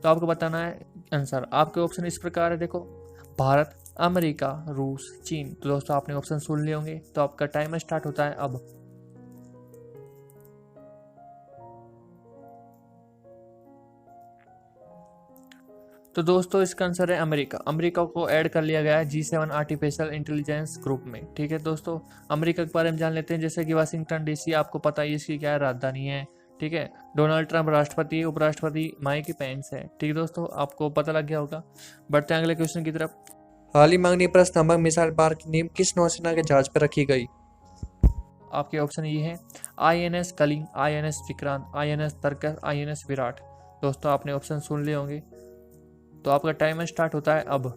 तो आपको बताना है आंसर। आपके ऑप्शन इस प्रकार है, देखो, भारत, अमेरिका, रूस, चीन। तो दोस्तों आपने ऑप्शन सुन लिए होंगे, तो आपका टाइम स्टार्ट होता है अब। तो दोस्तों इसका आंसर है अमेरिका। अमेरिका को ऐड कर लिया गया है G7 आर्टिफिशियल इंटेलिजेंस ग्रुप में। ठीक है दोस्तों, अमेरिका के बारे में जान लेते हैं। जैसे कि वाशिंगटन डीसी आपको पता है इसकी क्या है? राजधानी है। ठीक है, डोनाल्ड ट्रंप राष्ट्रपति, उपराष्ट्रपति माइक पेंस है। ठीक है दोस्तों, आपको पता लग गया होगा। बढ़ते हैं अगले क्वेश्चन की तरफ। हाल ही मांगनी पर स्तंभक मिसाइल बार की नींव किस नौसेना के जहाज पर रखी गई? आपके ऑप्शन ये है, INS Kalinga, INS Vikrant, INS तरकस, INS Virat. दोस्तों आपने ऑप्शन सुन लिए होंगे, तो आपका टाइमर स्टार्ट होता है अब।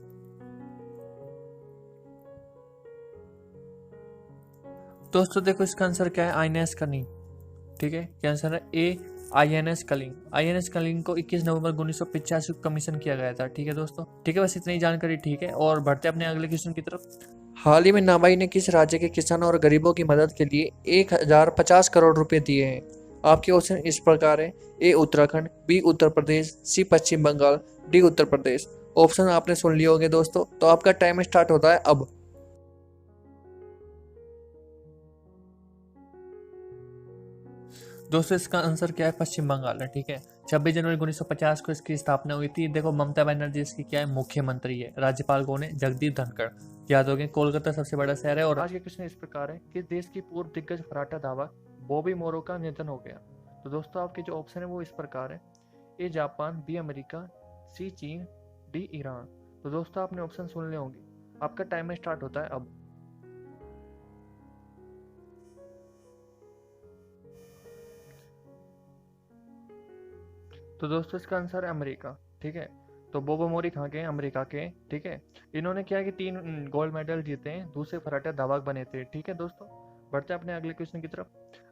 दोस्तों देखो इसका आंसर क्या है? INS कलिंग। ठीक है, क्या आंसर है? ए INS कलिंग। INS कलिंग को 21 नवंबर 1985 को कमीशन किया गया था। ठीक है दोस्तों, ठीक है, बस इतनी जानकारी। ठीक है, और बढ़ते अपने अगले क्वेश्चन की तरफ। हाल ही में नाबाई ने किस राज्य के किसानों और गरीबों की मदद के लिए 1050 करोड़ रुपए दिए हैं? आपके ऑप्शन इस प्रकार है, ए उत्तराखंड, बी उत्तर प्रदेश, सी पश्चिम बंगाल, डी उत्तर प्रदेश। ऑप्शन आपने सुन लिए होंगे दोस्तों, तो आपका टाइम स्टार्ट होता है अब। दोस्तों इसका आंसर क्या है? पश्चिम बंगाल है। ठीक है, 26 जनवरी 1950 को इसकी स्थापना हुई थी। देखो ममता बनर्जी इसकी क्या है? मुख्यमंत्री है। राज्यपाल कौन है? जगदीप धनखड़। याद हो गया, कोलकाता सबसे बड़ा शहर है। और आज के क्वेश्चन इस प्रकार है कि देश की पूर्व दिग्गज फर्राटा धावक बॉबी मोरो का निधन हो गया। तो दोस्तों आपके जो ऑप्शन है वो इस प्रकार है, ए जापान, बी अमेरिका, सी चीन, डी ईरान। तो दोस्तों आपने ऑप्शन सुन लिए होंगे, आपका टाइमर स्टार्ट होता है अब। तो दोस्तों इसका आंसर है अमेरिका। ठीक है, तो बोबो मोरी कहाँ के हैं? अमेरिका के। ठीक है, इन्होंने क्या है कि 3 गोल्ड मेडल जीते हैं, दूसरे फर्राटा धावक बने थे। ठीक है दोस्तों, बढ़ते हैं अपने अगले क्वेश्चन की तरफ।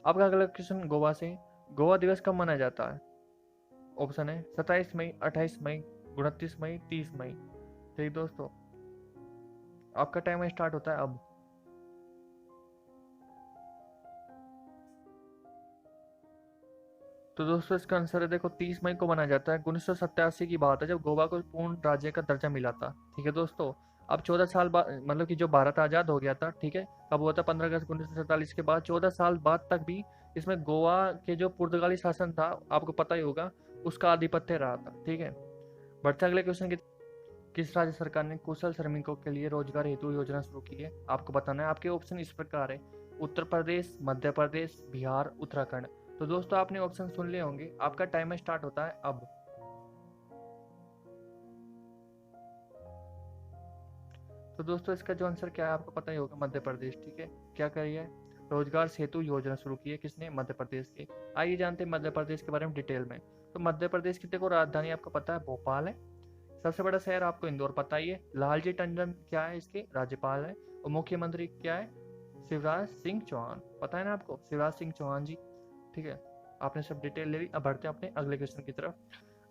आपका अगला क्वेश्चन गोवा से। गोवा दिवस कब मनाया जाता है? ऑप्शन है 27 मई, 28 मई, 29 मई, 30 मई। ठीक दोस्तों, आपका टाइम स्टार्ट होता है अब। तो दोस्तों इसका आंसर है, देखो 30 मई को मनाया जाता है। 1987 की बात है जब गोवा को पूर्ण राज्य का दर्जा मिला था। ठीक है दोस्तों, अब 14 साल बाद, मतलब कि जो भारत आज़ाद हो गया था, ठीक है, कब हुआ था? 15 अगस्त 1947 के बाद 14 साल बाद तक भी इसमें गोवा के जो पुर्तगाली शासन था, आपको पता ही होगा, उसका आधिपत्य रहा था। ठीक है, बढ़ते अगले क्वेश्चन की। किस राज्य सरकार ने कुशल श्रमिकों के लिए रोजगार हेतु योजना शुरू की है? आपको बताना है। आपके ऑप्शन इस प्रकार है, उत्तर प्रदेश, मध्य प्रदेश, बिहार, उत्तराखंड। तो दोस्तों आपने ऑप्शन सुन लिए होंगे, आपका टाइमर स्टार्ट होता है अब। तो दोस्तों इसका जो आंसर क्या है आपको पता ही होगा, मध्य प्रदेश। ठीक है, क्या करी है, रोजगार सेतु योजना शुरू की है, किसने, मध्य प्रदेश की। आइए जानते हैं मध्य प्रदेश के बारे में डिटेल में। तो मध्य प्रदेश की देखो राजधानी आपको पता है भोपाल है, सबसे बड़ा शहर आपको इंदौर पता ही है, लालजी टंडन क्या है इसके राज्यपाल है, और मुख्यमंत्री क्या है, शिवराज सिंह चौहान, पता है ना आपको, शिवराज सिंह चौहान जी। ठीक है, आपने सब डिटेल ले ली। अब बढ़ते हैं अपने अगले क्वेश्चन की तरफ।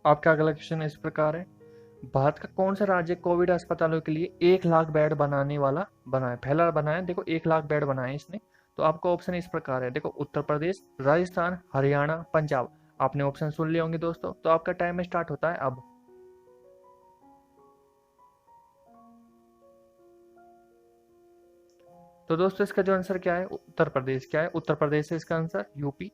आपका अगला क्वेश्चन इस प्रकार है, भारत का कौन सा राज्य कोविड अस्पतालों के लिए 1 लाख बेड बनाने वाला बना है, पहला बनाया, देखो 1 लाख बेड बनाए इसने। तो आपका ऑप्शन इस प्रकार है, देखो उत्तर प्रदेश, राजस्थान, हरियाणा, पंजाब। आपने ऑप्शन सुन लिए होंगे दोस्तों, तो आपका टाइम स्टार्ट होता है अब। तो दोस्तों इसका जो आंसर क्या है, उत्तर प्रदेश। क्या है, उत्तर प्रदेश है इसका आंसर, यूपी।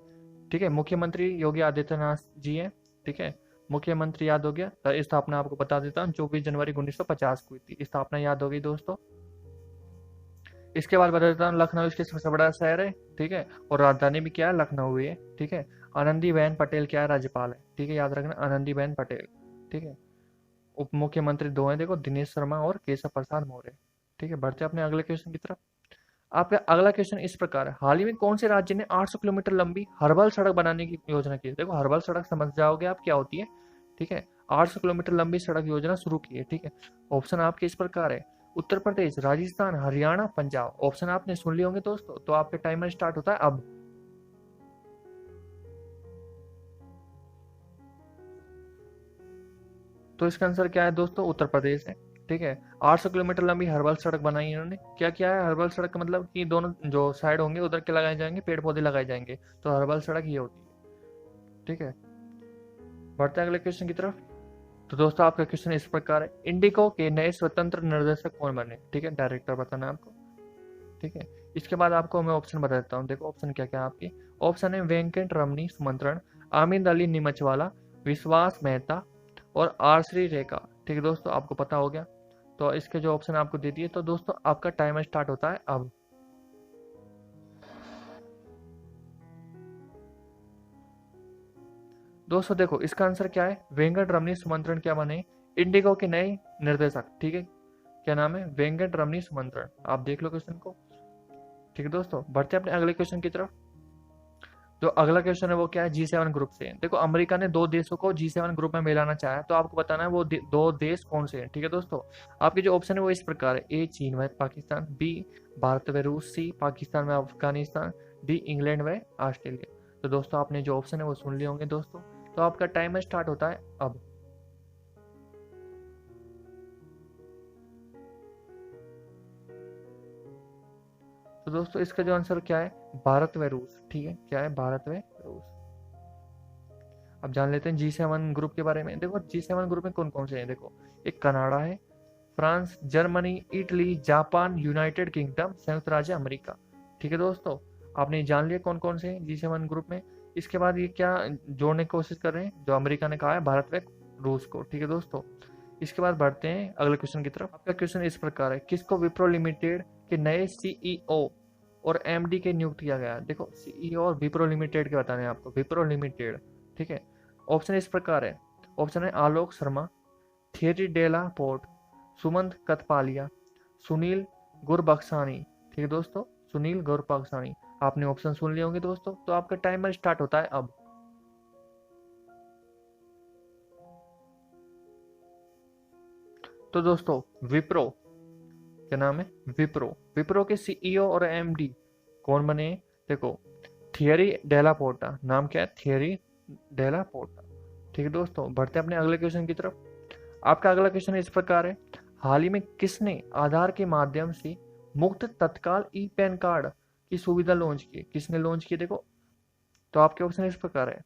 ठीक है, मुख्यमंत्री योगी आदित्यनाथ जी हैं। ठीक है, मुख्यमंत्री याद हो गया। तो स्थापना आपको बता देता हूँ, 24 जनवरी 1950 को हुई थी स्थापना, याद हो गई दोस्तों। इसके बाद बता देता हूँ, लखनऊ इसके सबसे बड़ा शहर है। ठीक है, और राजधानी भी क्या है, लखनऊ है। ठीक है, आनंदीबेन पटेल क्या है, राज्यपाल है। ठीक है, याद रखना आनंदीबेन पटेल। ठीक है, उप मुख्यमंत्री दो हैं, देखो दिनेश शर्मा और केशव प्रसाद मौर्य। ठीक है, बढ़ते हैं अपने अगले क्वेश्चन की तरफ। आपका अगला क्वेश्चन इस प्रकार है, हाल ही में कौन से राज्य ने 800 किलोमीटर लंबी हर्बल सड़क बनाने की योजना की है। देखो हर्बल सड़क समझ जाओगे आप क्या होती है। ठीक है, 800 किलोमीटर लंबी सड़क योजना शुरू की है। ठीक है, ऑप्शन आपके इस प्रकार है, उत्तर प्रदेश, राजस्थान, हरियाणा, पंजाब। ऑप्शन आपने सुन लिए होंगे दोस्तों, तो आपके टाइमर स्टार्ट होता है अब। तो इसका आंसर क्या है दोस्तों, उत्तर प्रदेश है। ठीक है, 800 किलोमीटर लंबी हर्बल सड़क बनाई इन्होंने। क्या किया है, हर्बल सड़क का मतलब कि दोनों जो साइड होंगे उधर के लगाए जाएंगे, पेड़ पौधे लगाए जाएंगे, तो हर्बल सड़क ये होती है। ठीक है, बढ़ते हैं अगले क्वेश्चन की तरफ। तो दोस्तों आपका क्वेश्चन इस प्रकार है, इंडिको के नए स्वतंत्र निर्देशक कौन बने। ठीक है, डायरेक्टर बताना है आपको। ठीक है, इसके बाद आपको मैं ऑप्शन बता देता हूँ, देखो ऑप्शन क्या क्या है आपके। ऑप्शन है वेंकट रमनी सुमंत्रण, आमिद अली निमचवाला, विश्वास मेहता और आर श्री रेखा। ठीक है दोस्तों, आपको पता हो गया। तो इसके जो ऑप्शन आपको दे दिए, तो दोस्तों आपका टाइमर स्टार्ट होता है अब। दोस्तों देखो इसका आंसर क्या है, वेंकट रमनी सुमंत्रण क्या बने, इंडिगो के नए निर्देशक। ठीक है, क्या नाम है, वेंकट रमनी सुमंत्रण। आप देख लो क्वेश्चन को। ठीक है दोस्तों, बढ़ते हैं अपने अगले क्वेश्चन की तरफ। जो अगला क्वेश्चन है वो क्या है, G7 ग्रुप से। देखो अमेरिका ने 2 देशों को G7 ग्रुप में मिलाना चाहा है, तो आपको बताना है वो 2 देश कौन से हैं। ठीक है दोस्तों, आपके जो ऑप्शन है वो इस प्रकार है, ए चीन व पाकिस्तान, बी भारत व रूस, सी पाकिस्तान व अफगानिस्तान, डी इंग्लैंड व ऑस्ट्रेलिया। तो दोस्तों आपने जो ऑप्शन है वो सुन लिए होंगे दोस्तों, तो आपका टाइमर स्टार्ट होता है अब। तो दोस्तों इसका जो आंसर क्या है, भारत व रूस। ठीक है, क्या है, भारत व रूस। अब जान लेते हैं G7 ग्रुप के बारे में। देखो G7 ग्रुप में कौन कौन से हैं, देखो एक कनाडा है, France, Germany, Italy, Japan, United kingdom, संयुक्त राज्य अमेरिका। ठीक है दोस्तों, आपने जान लिया कौन कौन से हैं G7 ग्रुप में। इसके बाद ये क्या जोड़ने की कोशिश कर रहे हैं, जो अमेरिका ने कहा है, भारत व रूस को। ठीक है दोस्तों, इसके बाद बढ़ते हैं अगले क्वेश्चन की तरफ। आपका क्वेश्चन इस प्रकार है, किसको विप्रो लिमिटेड के नए सीईओ और एमडी के नियुक्त किया गया। देखो सीईओ और विप्रो लिमिटेड के बताने हैं आपको, विप्रो लिमिटेड। ठीक है, ऑप्शन इस प्रकार है, ऑप्शन है आलोक शर्मा, थियरी डेला पोर्ट, सुमंत कथपालिया, सुनील गुरबख्शानी। ठीक है दोस्तों, सुनील गुरबख्शानी। आपने ऑप्शन सुन लिए होंगे दोस्तों, तो आपका टाइमर स्टार्ट होता है अब। तो दोस्तों विप्रो, क्या नाम है, विप्रो, विप्रो के सीईओ और एमडी कौन बने, देखो थियरी डेला पोर्टा। नाम क्या है, थियरी डेला पोर्टा। ठीक है दोस्तों, बढ़ते हैं अपने अगले क्वेश्चन की तरफ। आपका अगला क्वेश्चन इस प्रकार है, हाल ही में किसने आधार के माध्यम से मुफ्त तत्काल ई पैन कार्ड की सुविधा लॉन्च की, किसने लॉन्च की, देखो। तो आपके ऑप्शन इस प्रकार है,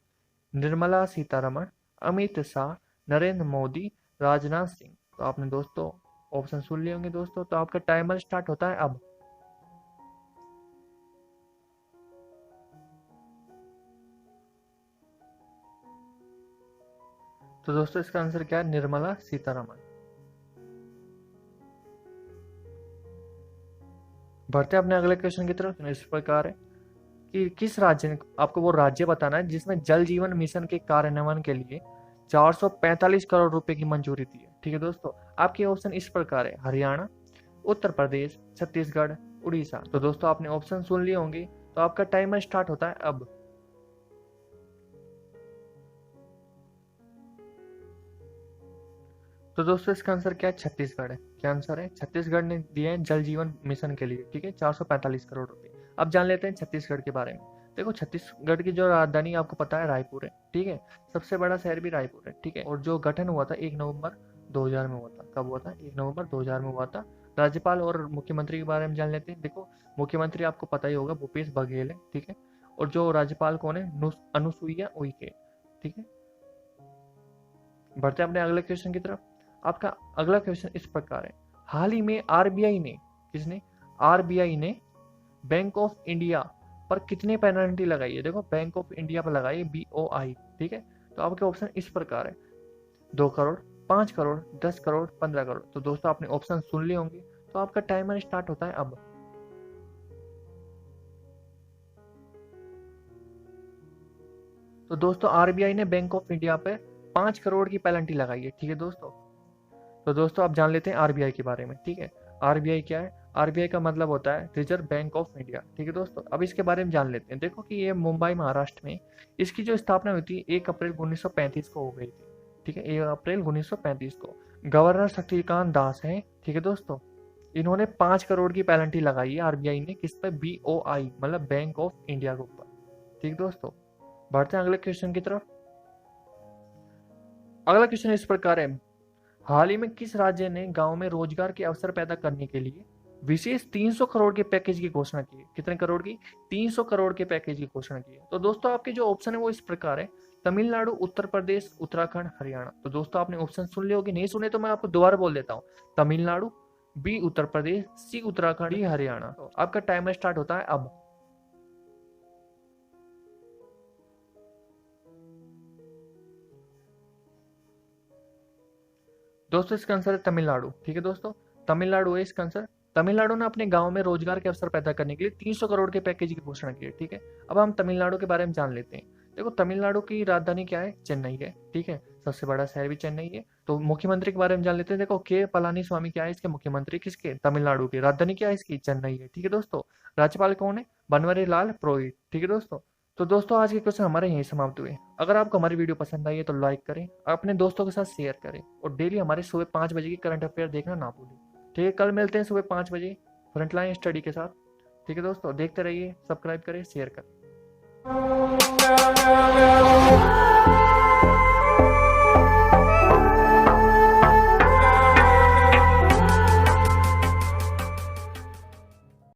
निर्मला सीतारमण, अमित शाह, नरेंद्र मोदी, राजनाथ सिंह। तो आपने दोस्तों ऑप्शन सुन लिए होंगे दोस्तों, तो आपका टाइमर स्टार्ट होता है अब। तो दोस्तों इसका आंसर क्या है, निर्मला सीतारमण। बढ़ते हैं अपने अगले क्वेश्चन की तरफ। इस प्रकार है, कि किस राज्य ने, आपको वो राज्य बताना है जिसने जल जीवन मिशन के कार्यान्वयन के लिए 445 करोड़ रुपए की मंजूरी दी है। ठीक है दोस्तों, आपके ऑप्शन इस प्रकार है: हरियाणा, उत्तर प्रदेश, छत्तीसगढ़, उड़ीसा। तो दोस्तों आपने ऑप्शन सुन लिए होंगे, तो आपका टाइमर स्टार्ट होता है अब। तो दोस्तों इसका आंसर क्या है? छत्तीसगढ़ है। क्या आंसर है? छत्तीसगढ़ ने दिए हैं जल जीवन मिशन के लिए, ठीक है, 445 करोड़ रुपए। अब जान लेते हैं छत्तीसगढ़ के बारे में। देखो छत्तीसगढ़ की जो राजधानी आपको पता है रायपुर है, ठीक है, सबसे बड़ा शहर भी रायपुर है, ठीक है, और जो गठन हुआ था 1 नवंबर 2000 में हुआ था। कब हुआ था? 1 नवंबर 2000 में हुआ था। राज्यपाल और मुख्यमंत्री के बारे में जान लेते हैं। देखो मुख्यमंत्री आपको पता ही होगा भूपेश बघेल है, ठीक है, और जो राज्यपाल कौन है? अनुसुईया उइके, ठीक है। बढ़ते हैं अपने अगले क्वेश्चन की तरफ। आपका अगला क्वेश्चन इस प्रकार है: हाल ही में आरबीआई ने, किसने? आरबीआई ने बैंक ऑफ इंडिया पर कितने पेनल्टी लगाई है? देखो बैंक ऑफ इंडिया पर लगाई है, BOI, ठीक है। तो आपके ऑप्शन इस प्रकार है: 2 करोड़, 5 करोड़, 10 करोड़, 15 करोड़। तो दोस्तों आपने ऑप्शन सुन लिए होंगे, तो आपका टाइमर स्टार्ट होता है अब। तो दोस्तों आरबीआई ने बैंक ऑफ इंडिया पे 5 करोड़ की पेनल्टी लगाई है, ठीक है दोस्तों। तो दोस्तों आप जान लेते हैं आरबीआई के बारे में, ठीक है। आरबीआई क्या है? आरबीआई का मतलब होता है रिजर्व बैंक ऑफ इंडिया, ठीक है दोस्तों। अब इसके बारे में जान लेते हैं। देखो कि ये मुंबई महाराष्ट्र में इसकी जो स्थापना हुई थी 1 अप्रैल 1935 को हो गई थी, ठीक है, 1 अप्रैल 1935 को। गवर्नर शक्तिकांत दास हैं, ठीक है दोस्तों। इन्होंने 5 करोड़ की पेनल्टी लगाई है आरबीआई ने, किस पे? BOI मतलब बैंक ऑफ इंडिया के ऊपर, ठीक दोस्तों। बढ़ते हैं अगले क्वेश्चन की तरफ। अगला क्वेश्चन इस प्रकार है: हाल ही में किस राज्य ने गांव में रोजगार के अवसर पैदा करने के लिए विशेष 300 करोड़ के पैकेज की घोषणा की है? कितने करोड़ की? 300 करोड़ के पैकेज की घोषणा की है। तो दोस्तों आपके जो ऑप्शन है वो इस प्रकार है: तमिलनाडु, उत्तर प्रदेश, उत्तराखंड, हरियाणा। तो दोस्तों आपने ऑप्शन सुन लिए होंगे, नहीं सुने तो मैं आपको दोबारा बोल देता हूँ: Tamil Nadu, B Uttar Pradesh, C Uttarakhand, D Haryana. तो आपका टाइमर स्टार्ट होता है अब। दोस्तों इसका आंसर है तमिलनाडु, ठीक है दोस्तों, तमिलनाडु है इसका आंसर। तमिलनाडु ने अपने गांव में रोजगार के अवसर पैदा करने के लिए 300 करोड़ के पैकेज की घोषणा की है, ठीक है। अब हम तमिलनाडु के बारे में जान लेते हैं। देखो तमिलनाडु की राजधानी क्या है? चेन्नई है, ठीक है, सबसे बड़ा शहर भी चेन्नई है। तो मुख्यमंत्री के बारे में जान लेते हैं। देखो के पलानी स्वामी क्या है इसके मुख्यमंत्री, किसके? तमिलनाडु के। राजधानी क्या है इसकी? चेन्नई है, ठीक है दोस्तों। राज्यपाल कौन है? बनवारी लाल पुरोहित, ठीक है दोस्तों। तो दोस्तों आज के क्वेश्चन हमारे यहीं समाप्त हुए। अगर आपको हमारी वीडियो पसंद आई है तो लाइक करें, अपने दोस्तों के साथ शेयर करें, और डेली हमारे सुबह 5 बजे की करंट अफेयर देखना ना भूलें, ठीक है। कल मिलते हैं सुबह 5 बजे फ्रंटलाइन स्टडी के साथ, ठीक है दोस्तों। देखते रहिए, सब्सक्राइब करें, शेयर करें।